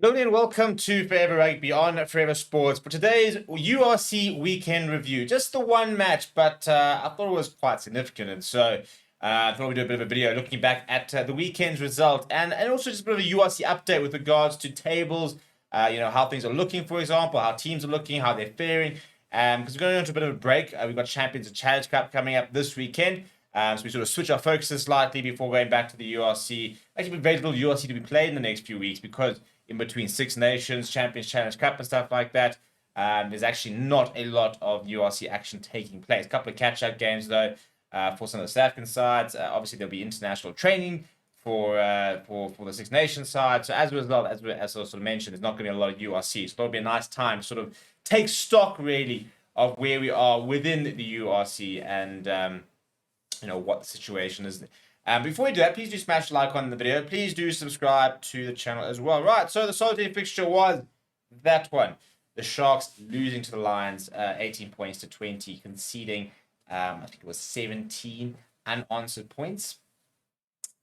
Hello and welcome to Forever Rugby on Forever Sports. For today's URC weekend review, just the one match, but I thought it was quite significant, and so I thought we'd do a bit of a video looking back at the weekend's result, and also just a bit of a URC update with regards to tables, how things are looking, for example, how teams are looking, how they're faring, because we're going into a bit of a break. We've got Champions and Challenge Cup coming up this weekend. So we sort of switch our focuses slightly before going back to the URC. Actually, very little URC to be played in the next few weeks because in between Six Nations, Champions Challenge Cup and stuff like that, there's actually not a lot of URC action taking place. A couple of catch-up games, though, for some of the South African sides. Obviously, there'll be international training for the Six Nations side. So as a result, as I sort of mentioned, there's not going to be a lot of URC. So it'll be a nice time to sort of take stock, really, of where we are within the URC and what the situation is. Before we do that, please do smash the like on the video. Please do subscribe to the channel as well. Right, so the solitary fixture was that one. The Sharks losing to the Lions, 18 points to 20, conceding, I think it was 17 unanswered points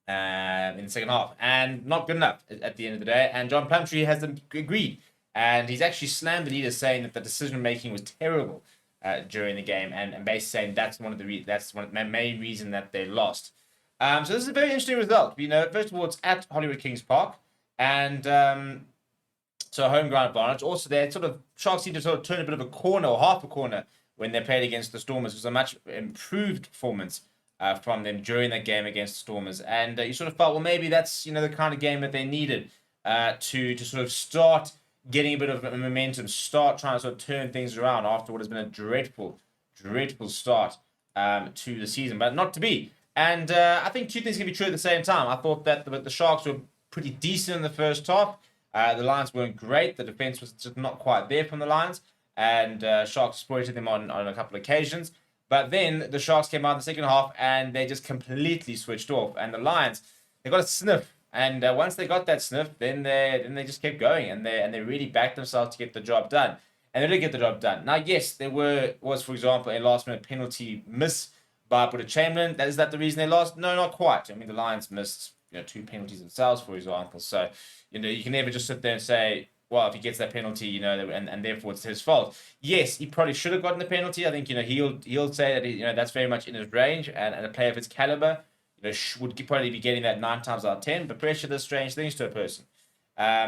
in the second half. And not good enough at the end of the day. And John Plumtree has agreed. And he's actually slammed the leader, saying that the decision-making was terrible during the game. And basically saying that's the main reason that they lost. So this is a very interesting result. First of all, it's at Hollywood Kings Park, and so home ground advantage. Also, they Sharks seem to sort of turn a bit of a corner or half a corner when they played against the Stormers. It was a much improved performance from them during that game against the Stormers, and you sort of felt, well, maybe that's the kind of game that they needed to sort of start getting a bit of momentum, start trying to sort of turn things around after what has been a dreadful start to the season, but not to be. And I think two things can be true at the same time. I thought that the Sharks were pretty decent in the first half. The Lions weren't great. The defense was just not quite there from the Lions. And Sharks exploited them on a couple of occasions. But then the Sharks came out in the second half and they just completely switched off. And the Lions, they got a sniff. And once they got that sniff, then they just kept going. And they really backed themselves to get the job done. And they did get the job done. Now, yes, there was, for example, a last-minute penalty miss by Rugby Champion. Is that the reason they lost? No, not quite. I mean, the Lions missed two penalties themselves, for example. So, you can never just sit there and say, well, if he gets that penalty, and therefore it's his fault. Yes, he probably should have gotten the penalty. I think, he'll say that, that's very much in his range, and a player of his caliber, would probably be getting that 9 times out of 10, but pressure does strange things to a person. The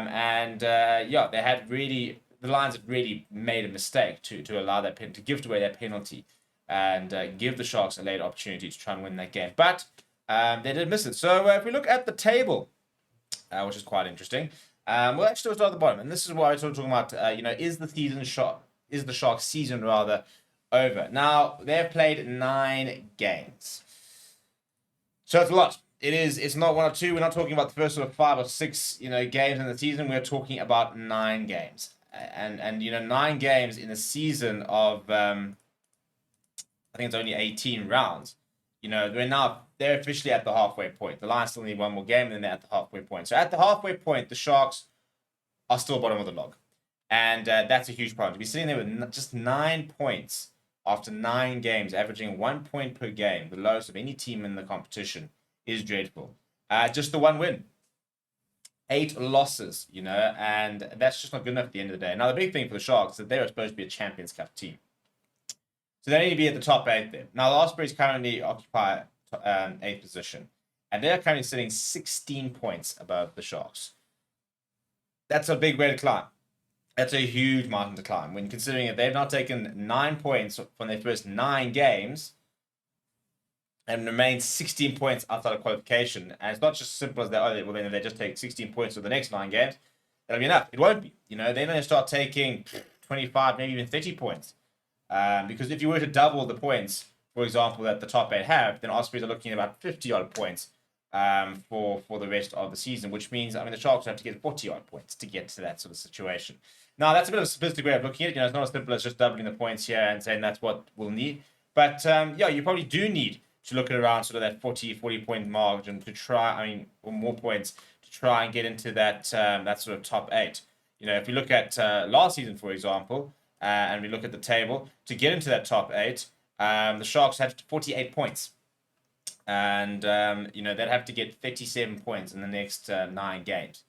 Lions had really made a mistake to allow that to give away that penalty and give the Sharks a late opportunity to try and win that game. But they did miss it. So if we look at the table, which is quite interesting, we'll actually start at the bottom. And this is why I was talking about, is the Sharks season rather over? Now, they've played 9 games. So it's a lot. It's not 1 or 2. We're not talking about the first sort of 5 or 6, games in the season. We're talking about 9 games. And 9 games in a season of I think it's only 18 rounds. They're officially at the halfway point. The Lions still need 1 more game, and then they're at the halfway point. So at the halfway point, the Sharks are still bottom of the log. And that's a huge problem. To be sitting there with just 9 points after 9 games, averaging 1 point per game, the lowest of any team in the competition, is dreadful. Just the 1 win. 8 losses, and that's just not good enough at the end of the day. Now, the big thing for the Sharks is that they're supposed to be a Champions Cup team. So they need to be at the top 8 there. Now, the Ospreys currently occupy 8th position. And they're currently sitting 16 points above the Sharks. That's a big way to climb. That's a huge mountain to climb. When considering that they've now taken 9 points from their first 9 games and remained 16 points outside of qualification. And it's not just as simple as that, then they just take 16 points for the next 9 games. That'll be enough. It won't be. They're going to start taking 25, maybe even 30 points. Because if you were to double the points, for example, that the top 8 have, then Ospreys are looking at about 50-odd points for the rest of the season, which means, the Sharks have to get 40-odd points to get to that sort of situation. Now, that's a bit of a simplistic way of looking at it. It's not as simple as just doubling the points here and saying that's what we'll need. But, you probably do need to look at around sort of that 40-point margin to try, or more points, to try and get into that sort of top 8. If we look at last season, for example, and we look at the table, to get into that top 8, the Sharks had 48 points. And, they'd have to get 37 points in the next 9 games.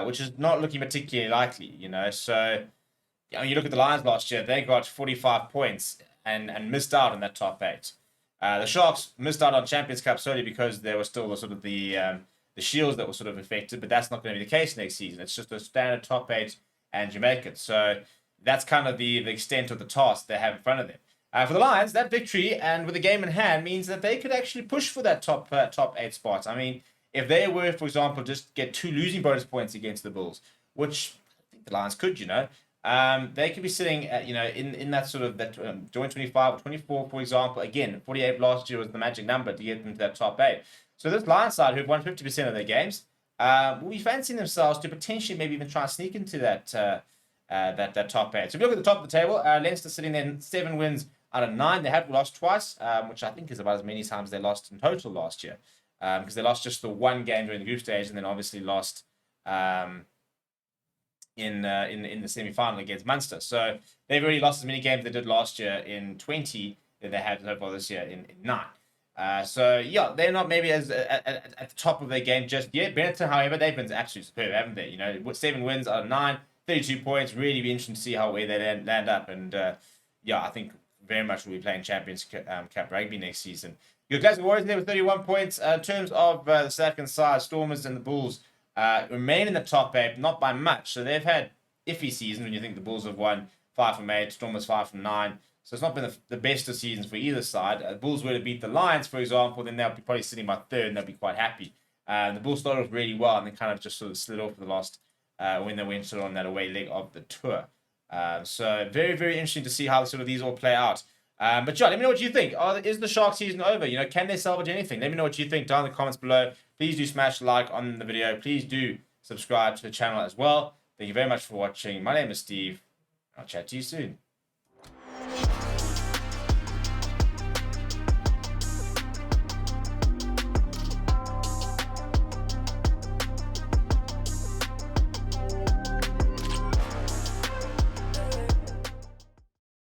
which is not looking particularly likely, you know. So, you look at the Lions last year, they got 45 points and missed out on that top 8. The Sharks missed out on Champions Cup solely because there were still the sort of the Shields that were sort of affected, but that's not going to be the case next season. It's just a standard top 8 and you make it. So that's kind of the extent of the task they have in front of them. For the Lions, that victory and with the game in hand means that they could actually push for that top 8 spot. I mean, if they were, for example, just get 2 losing bonus points against the Bulls, which I think the Lions could, you know, they could be sitting at, you know, in that sort of that joint 25 or 24, for example. Again, 48 last year was the magic number to get them to that top 8. So this Lions side, who've won 50% of their games, will be fancying themselves to potentially maybe even try and sneak into that top 8. So if you look at the top of the table, Leinster sitting there in 7 wins out of 9. They have lost twice, which I think is about as many times as they lost in total last year, because they lost just the one game during the group stage and then obviously lost in the semi-final against Munster. So they've already lost as many games they did last year in 20 that they had so far this year in 9. So yeah, they're not maybe as at the top of their game just yet. Benetton, however, they've been absolutely superb, haven't they? You know, 7 wins out of 9, 32 points. Really be interesting to see where they land up. And yeah, I think very much will be playing Champions Cup rugby next season. Your Glasgow Warriors there with 31 points. In terms of the South African side, Stormers and the Bulls remain in the top 8, not by much. So they've had iffy season when you think the Bulls have won 5 from 8, Stormers 5 from 9. So it's not been the best of seasons for either side. The Bulls were to beat the Lions, for example, then they'll be probably sitting by 3rd and they'll be quite happy. The Bulls started off really well and then kind of just sort of slid off for the last when they went sort of on that away leg of the tour. So very, very interesting to see how sort of these all play out. But yeah, let me know what you think. Is the Shark season over? You know, can they salvage anything? Let me know what you think down in the comments below. Please do smash like on the video. Please do subscribe to the channel as well. Thank you very much for watching. My name is Steve. I'll chat to you soon.